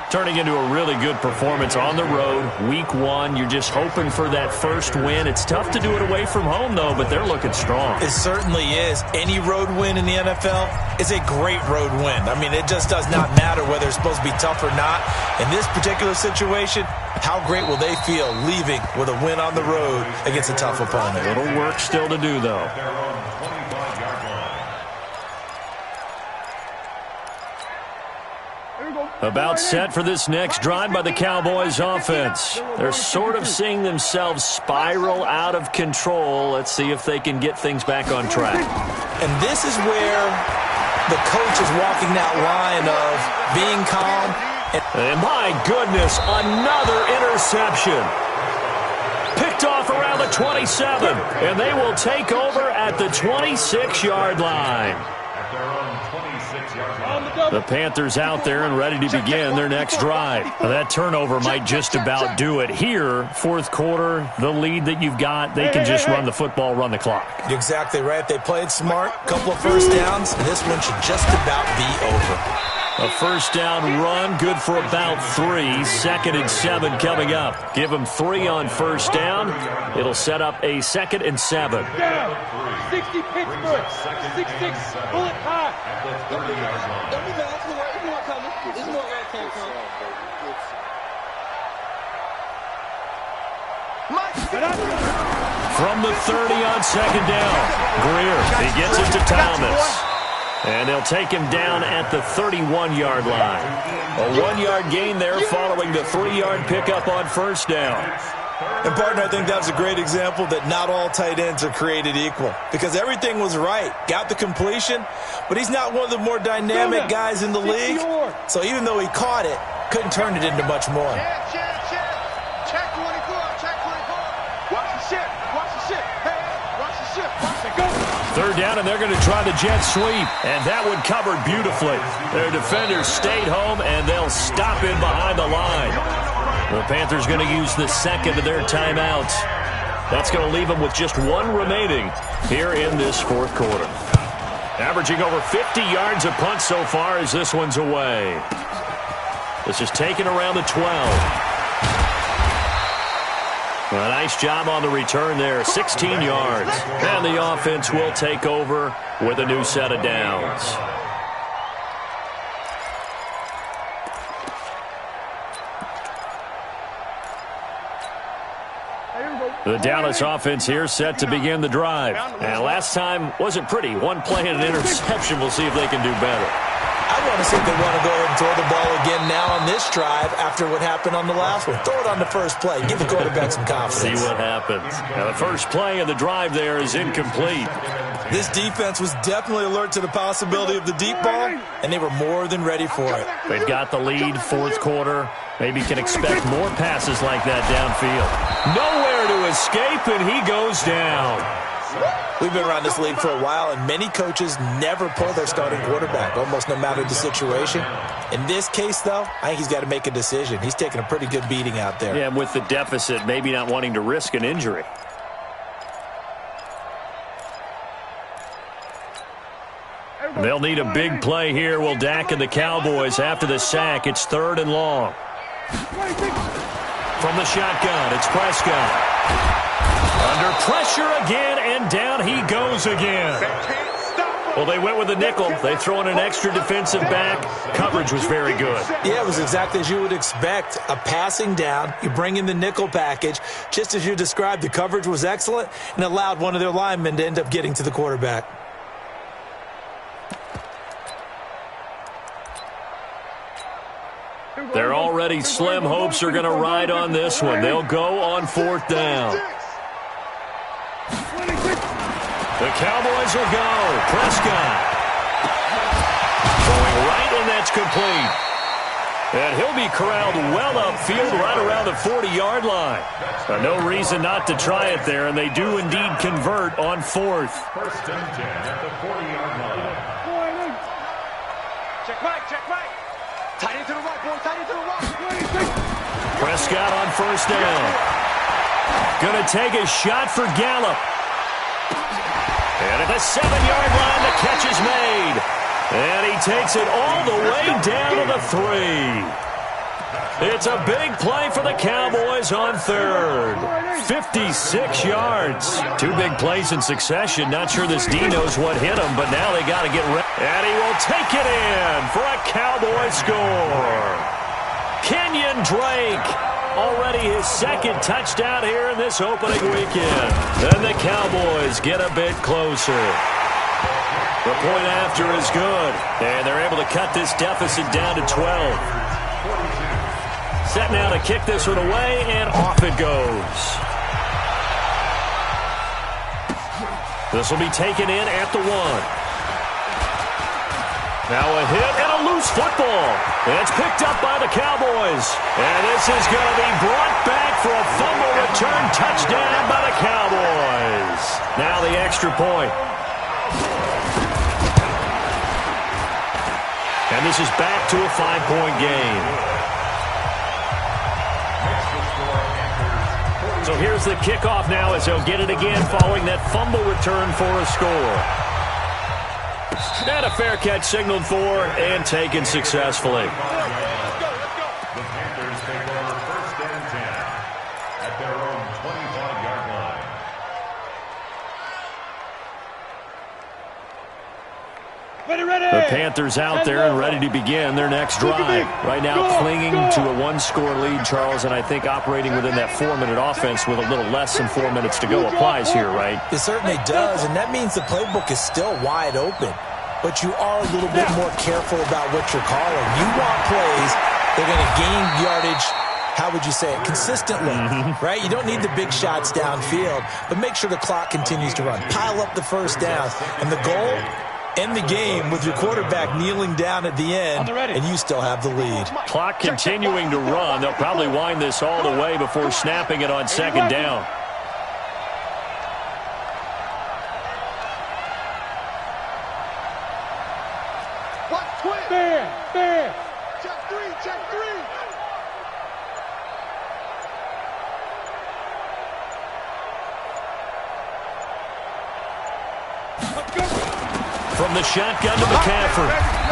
Turning into a really good performance on the road. Week 1, you're just hoping for that first win. It's tough to do it away from home, though, but they're looking strong. It certainly is. Any road win in the NFL is a great road win. I mean, it just does not matter whether it's supposed to be tough or not. In this particular situation, how great will they feel leaving with a win on the road against a tough opponent? A little work still to do, though. About set for this next drive by the Cowboys offense. They're sort of seeing themselves spiral out of control. Let's see if they can get things back on track. And this is where the coach is walking that line of being calm. And my goodness, another interception. Picked off around the 27. And they will take over at the 26-yard line. The Panthers out there and ready to begin their next drive. Now, that turnover might just about do it here. Fourth quarter, the lead that you've got, they can just run the football, run the clock. You're exactly right. They played smart, couple of first downs, and this one should just about be over. A first down run, good for about 3. 2nd and 7 coming up. Give them 3 on first down. It'll set up a 2nd and 7. 60 Pittsburgh. 6-6. Bullet high. Don't be bad. It's more coming. This is more where it came from. From the 30 on second down. Greer, he gets it to Thomas. And they'll take him down at the 31-yard line. A 1-yard gain there following the 3-yard pickup on first down. And, partner, I think that was a great example that not all tight ends are created equal. Because everything was right. Got the completion, but he's not one of the more dynamic guys in the league. So even though he caught it, couldn't turn it into much more. Check 24, check 24. Watch the ship, watch the ship. Hey, watch the ship, watch it go. Third down, and they're going to try the jet sweep. And that one covered beautifully. Their defenders stayed home, and they'll stop in behind the line. The Panthers going to use the second of their timeouts. That's going to leave them with just one remaining here in this fourth quarter. Averaging over 50 yards a punt so far as this one's away. This is taken around the 12. A nice job on the return there, 16 yards. And the offense will take over with a new set of downs. The Dallas offense here set to begin the drive. And last time wasn't pretty. One play and an interception. We'll see if they can do better. I want to see if they want to go ahead and throw the ball again now on this drive after what happened on the last one. Throw it on the first play. Give the quarterback some confidence. See what happens. Now, the first play of the drive there is incomplete. This defense was definitely alert to the possibility of the deep ball, and they were more than ready for it. They've got the lead, fourth quarter. Maybe can expect more passes like that downfield. Nowhere to escape, and he goes down. We've been around this league for a while, and many coaches never pull their starting quarterback, almost no matter the situation. In this case, though, I think he's got to make a decision. He's taking a pretty good beating out there. Yeah, and with the deficit, maybe not wanting to risk an injury. They'll need a big play here. Will Dak and the Cowboys after the sack. It's third and long. From the shotgun, it's Prescott. Under pressure again, and down he goes again. Well, they went with the nickel. They throw in an extra defensive back. Coverage was very good. Yeah, it was exactly as you would expect. A passing down, you bring in the nickel package. Just as you described, the coverage was excellent and allowed one of their linemen to end up getting to the quarterback. Their already slim hopes are going to ride on this one. They'll go on fourth down. The Cowboys will go. Prescott. Going right, and that's complete. And he'll be corralled well upfield right around the 40-yard line. No reason not to try it there, and they do indeed convert on fourth. First and 10 at the 40-yard line. Check right. Tight end to the right, boy. Tight end to the right. Prescott on first down. Going to take a shot for Gallup. And at the 7-yard line, the catch is made. And he takes it all the way down to the 3. It's a big play for the Cowboys on third. 56 yards. Two big plays in succession. Not sure this D knows what hit him, but now they got to get ready. And he will take it in for a Cowboy score. Kenyon Drake. Already his second touchdown here in this opening weekend. And the Cowboys get a bit closer. The point after is good. And they're able to cut this deficit down to 12. Set now to kick this one away, and off it goes. This will be taken in at the 1. Now a hit and a loose football. It's picked up by the Cowboys. And this is going to be brought back for a fumble return touchdown by the Cowboys. Now the extra point. And this is back to a 5-point game. So here's the kickoff now as they'll get it again following that fumble return for a score. And a fair catch signaled for and taken successfully. The Panthers take over first and 10 at their own 25-yard line. The Panthers out there and ready to begin their next drive. Right now clinging to a one-score lead, Charles, and I think operating within that 4-minute offense with a little less than 4 minutes to go applies here, right? It certainly does, and that means the playbook is still wide open. But you are a little bit more careful about what you're calling. You want plays that are going to gain yardage, how would you say it, consistently, right? You don't need the big shots downfield, but make sure the clock continues to run. Pile up the first down, and the goal, end the game with your quarterback kneeling down at the end, and you still have the lead. Clock continuing to run. They'll probably wind this all the way before snapping it on second down. Fair. Check three. From the shotgun to McCaffrey.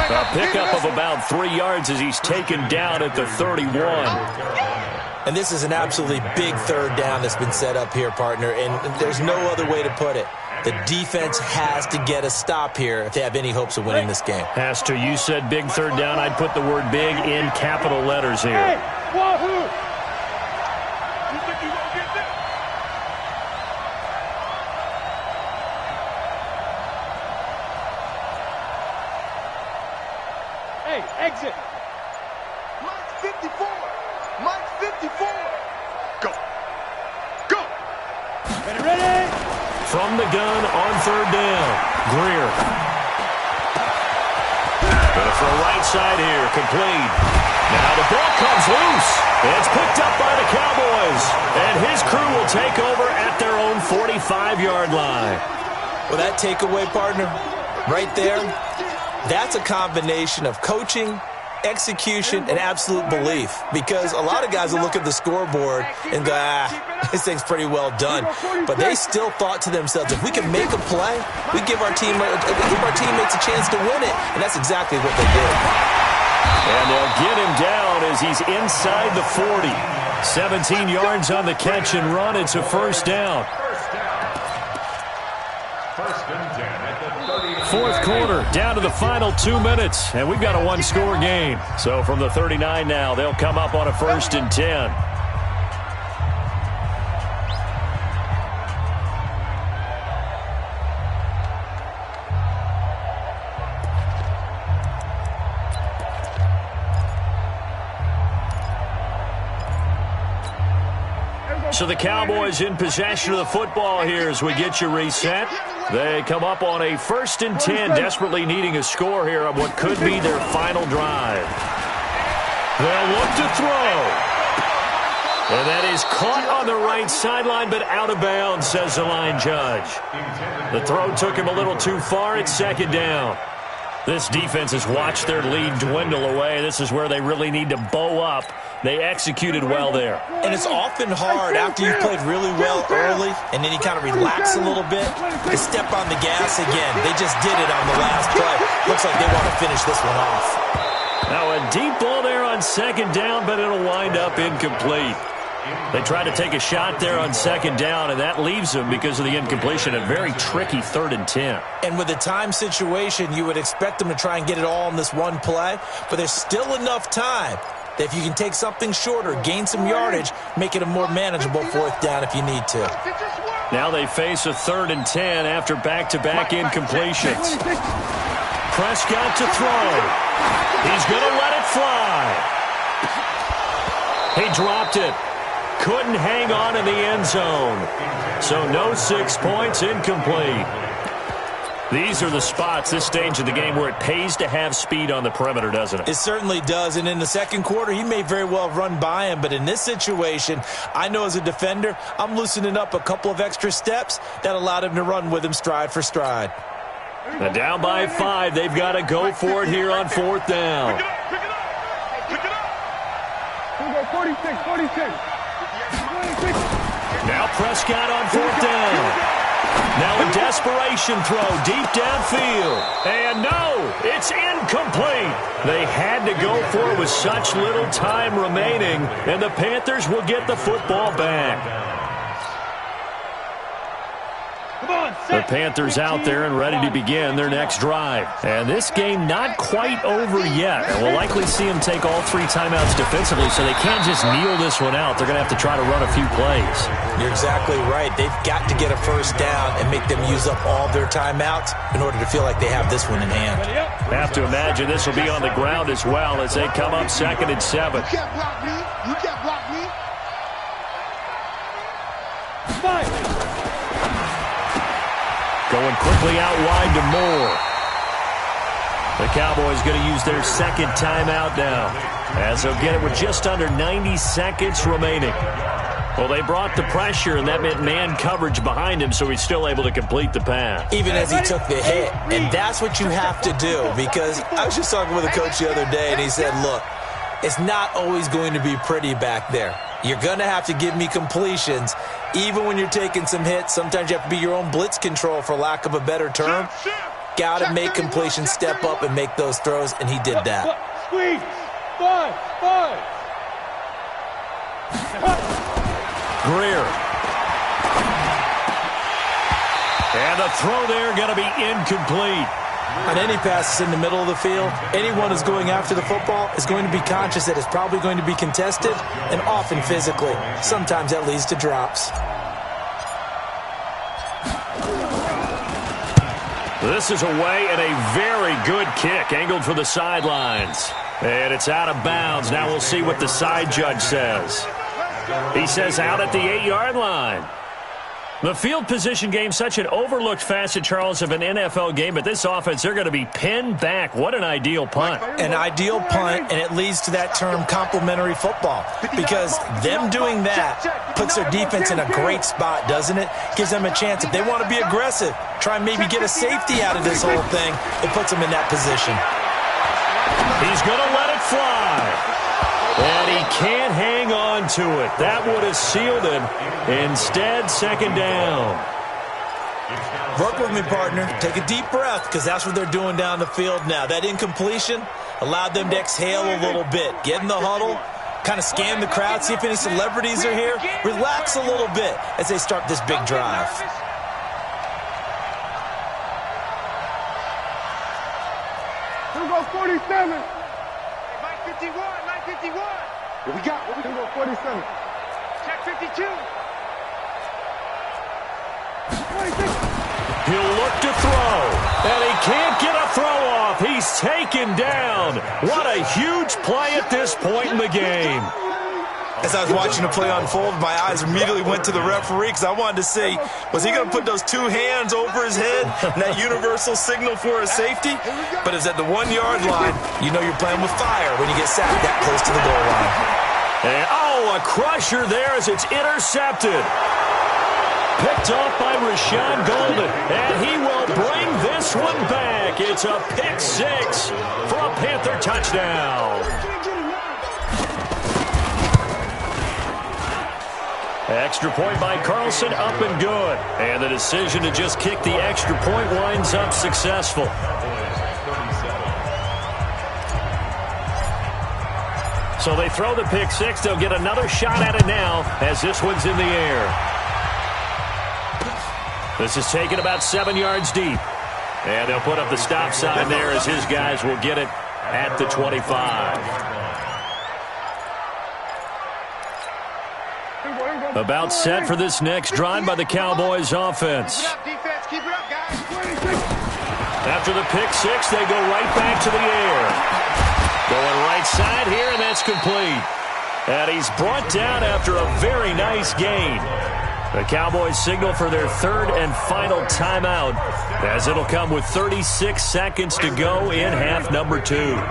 A pickup of about 3 yards as he's taken down at the 31. And this is an absolutely big third down that's been set up here, partner, and there's no other way to put it. The defense has to get a stop here if they have any hopes of winning this game. Has to. You said big third down. I'd put the word big in capital letters here. Hey, wahoo! You think you gonna get this? Hey, exit. Mike's 54. Mike's 54. Go. Ready? From the gun on third down, Greer. Gonna throw right side here, complete. Now the ball comes loose. It's picked up by the Cowboys. And his crew will take over at their own 45-yard line. Well, that takeaway, partner, right there, that's a combination of coaching, execution, and absolute belief. Because a lot of guys will look at the scoreboard and go, this thing's pretty well done. But they still thought to themselves, if we can make a play, we give our teammates a chance to win it. And that's exactly what they did. And they'll get him down as he's inside the 40. 17 yards on the catch and run. It's a first down. Fourth quarter, down to the final 2 minutes, and we've got a one-score game. So from the 39 now, they'll come up on a 1st and 10. So the Cowboys in possession of the football here as we get you reset. They come up on a 1st and 10, desperately needing a score here on what could be their final drive. They'll look to throw. And that is caught on the right sideline, but out of bounds, says the line judge. The throw took him a little too far. It's second down. This defense has watched their lead dwindle away. This is where they really need to bow up. They executed well there. And it's often hard after you've played really well early and then you kind of relax a little bit to step on the gas again. They just did it on the last play. Looks like they want to finish this one off. Now a deep ball there on second down, but it'll wind up incomplete. They try to take a shot there on second down, and that leaves them, because of the incompletion, a very tricky 3rd and 10. And with the time situation, you would expect them to try and get it all in this one play, but there's still enough time that if you can take something shorter, gain some yardage, make it a more manageable 4th down if you need to. Now they face a 3rd and 10 after back-to-back incompletions. Prescott to throw. He's going to let it fly. He dropped it. Couldn't hang on in the end zone. So no 6 points, incomplete. These are the spots, this stage of the game, where it pays to have speed on the perimeter, doesn't it? It certainly does, and in the second quarter, he may very well run by him, but in this situation, I know as a defender, I'm loosening up a couple of extra steps that allowed him to run with him stride for stride. Now down by 5, they've got to go for it here on 4th down. Pick it up. Here we go, 46. Now Prescott on 4th down. Now a desperation throw deep downfield. And no, it's incomplete. They had to go for it with such little time remaining, and the Panthers will get the football back. The Panthers out there and ready to begin their next drive. And this game not quite over yet. And we'll likely see them take all 3 timeouts defensively, so they can't just kneel this one out. They're going to have to try to run a few plays. You're exactly right. They've got to get a first down and make them use up all their timeouts in order to feel like they have this one in hand. Have to imagine this will be on the ground as well as they come up 2nd and 7. You can't block me. You can't block me. Going quickly out wide to Moore. The Cowboys going to use their 2nd timeout now, as they'll get it with just under 90 seconds remaining. Well, they brought the pressure, and that meant man coverage behind him, so he's still able to complete the pass. Even as he took the hit, and that's what you have to do, because I was just talking with a coach the other day, and he said, look, it's not always going to be pretty back there. You're going to have to give me completions. Even when you're taking some hits, sometimes you have to be your own blitz control, for lack of a better term. Got to make completions, step up, and make those throws, and he did that. Squeeze. 5. Greer. And the throw there going to be incomplete. On any passes in the middle of the field, anyone who's going after the football is going to be conscious that it's probably going to be contested, and often physically. Sometimes that leads to drops. This is away, and a very good kick angled for the sidelines. And it's out of bounds. Now we'll see what the side judge says. He says out at the 8-yard line. The field position game, such an overlooked facet, Charles, of an NFL game, but this offense, they're going to be pinned back. What an ideal punt. An ideal punt, and it leads to that term complementary football, because them doing that puts their defense in a great spot, doesn't it? Gives them a chance. If they want to be aggressive, try and maybe get a safety out of this whole thing, it puts them in that position. He's going to let it fly. And he can't hang on to it. That would have sealed it. Instead, 2nd down. Work with me, partner. Take a deep breath, because that's what they're doing down the field now. That incompletion allowed them to exhale a little bit. Get in the huddle, kind of scan the crowd, see if any celebrities are here. Relax a little bit as they start this big drive. Here we go, 47. Mike 51. Mike 51. What we got? Here we go, 47. Check 52. 26. He'll look to throw, and he can't get a throw off. He's taken down. What a huge play at this point in the game. As I was watching the play unfold, my eyes immediately went to the referee, because I wanted to see, was he going to put those 2 hands over his head, and that universal signal for a safety? But it's at the 1-yard line. You know you're playing with fire when you get sacked that close to the goal line. And, a crusher there as it's intercepted. Picked off by Rashawn Golden, and he will bring this one back. It's a pick 6 for a Panther touchdown. Extra point by Carlson, up and good. And the decision to just kick the extra point winds up successful. So they throw the pick 6. They'll get another shot at it now as this one's in the air. This is taken about 7 yards deep. And they'll put up the stop sign there as his guys will get it at the 25. About set for this next drive by the Cowboys offense. Keep it up, guys. After the pick 6, they go right back to the air. Going right side here, and that's complete. And he's brought down after a very nice gain. The Cowboys signal for their 3rd and final timeout, as it'll come with 36 seconds to go in half number 2. You're going to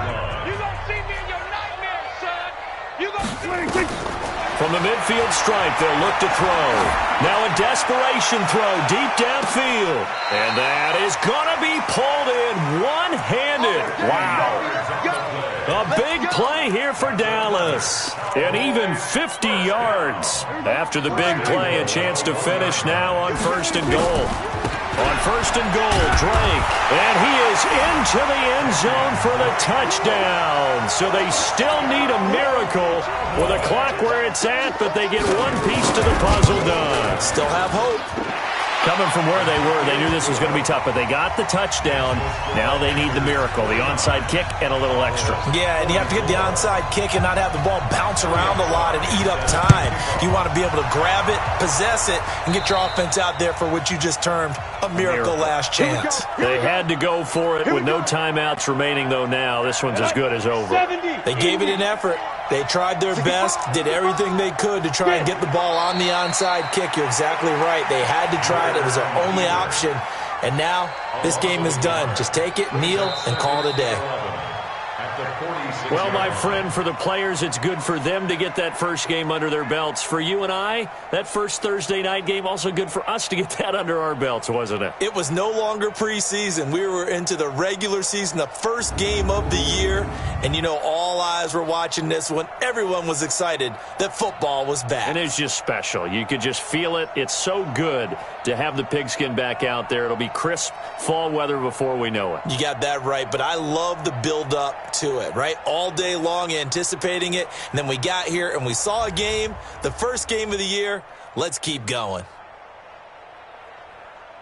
see me in your nightmares, son. You're going to see. From the midfield stripe, they'll look to throw. Now a desperation throw deep downfield. And that is going to be pulled in one-handed. Wow. A big play here for Dallas. And even 50 yards. After the big play, a chance to finish now on 1st and goal. On 1st and goal, Drake. And he is into the end zone for the touchdown. So they still need a miracle with a clock where it's at, but they get one piece to the puzzle done. Still have hope. Coming from where they were, they knew this was going to be tough, but they got the touchdown. Now they need the miracle, the onside kick and a little extra. Yeah, and you have to get the onside kick and not have the ball bounce around a lot and eat up time. You want to be able to grab it, possess it, and get your offense out there for what you just termed a miracle last chance. They had to go for it with no timeouts remaining, though now. This one's as good as over. They gave it an effort. They tried their best, did everything they could to try and get the ball on the onside kick. You're exactly right. They had to try it. It was their only option. And now this game is done. Just take it, kneel, and call it a day. Well, my friend, for the players, it's good for them to get that first game under their belts. For you and I, that first Thursday night game, also good for us to get that under our belts, wasn't it? It was no longer preseason. We were into the regular season, the first game of the year. And, you know, all eyes were watching this one. Everyone was excited that football was back. And it's just special. You could just feel it. It's so good to have the pigskin back out there. It'll be crisp fall weather before we know it. You got that right, but I love the build-up to it, right? All day long anticipating it, and then we got here and we saw a game, the first game of the year. Let's keep going.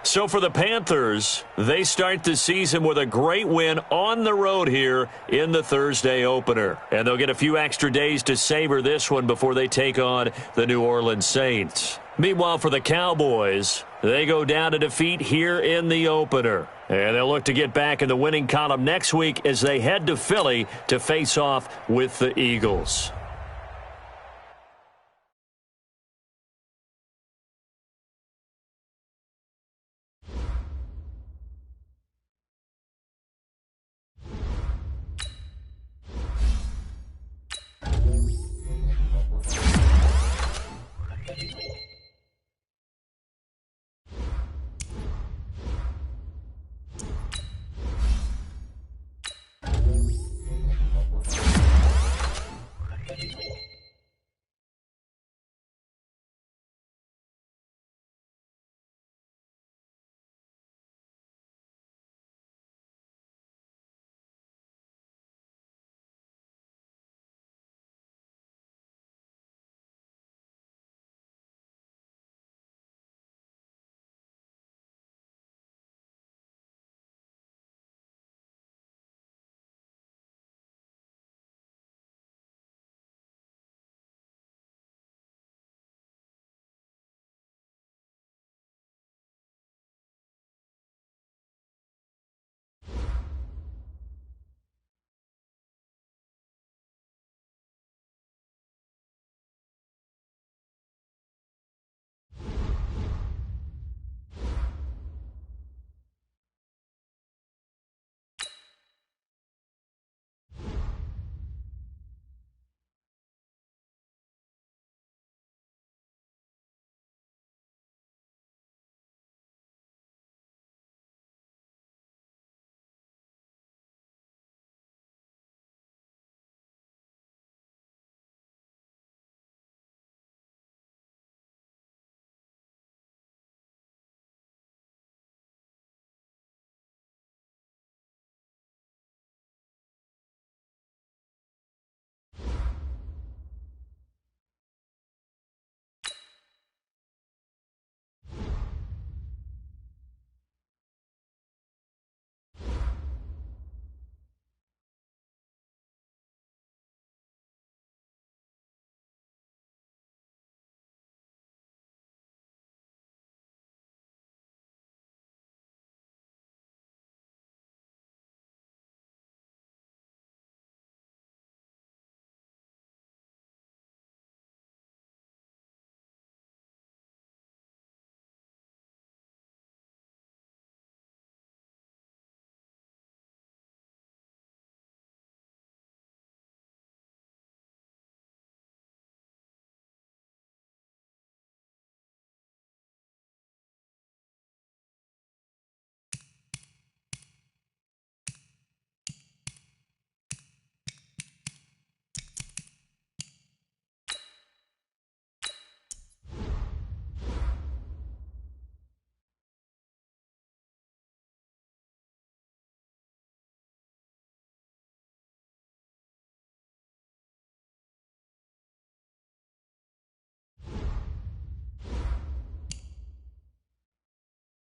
So for the Panthers, they start the season with a great win on the road here in the Thursday opener. And they'll get a few extra days to savor this one before they take on the New Orleans Saints. Meanwhile, for the Cowboys, they go down to defeat here in the opener. And they'll look to get back in the winning column next week as they head to Philly to face off with the Eagles.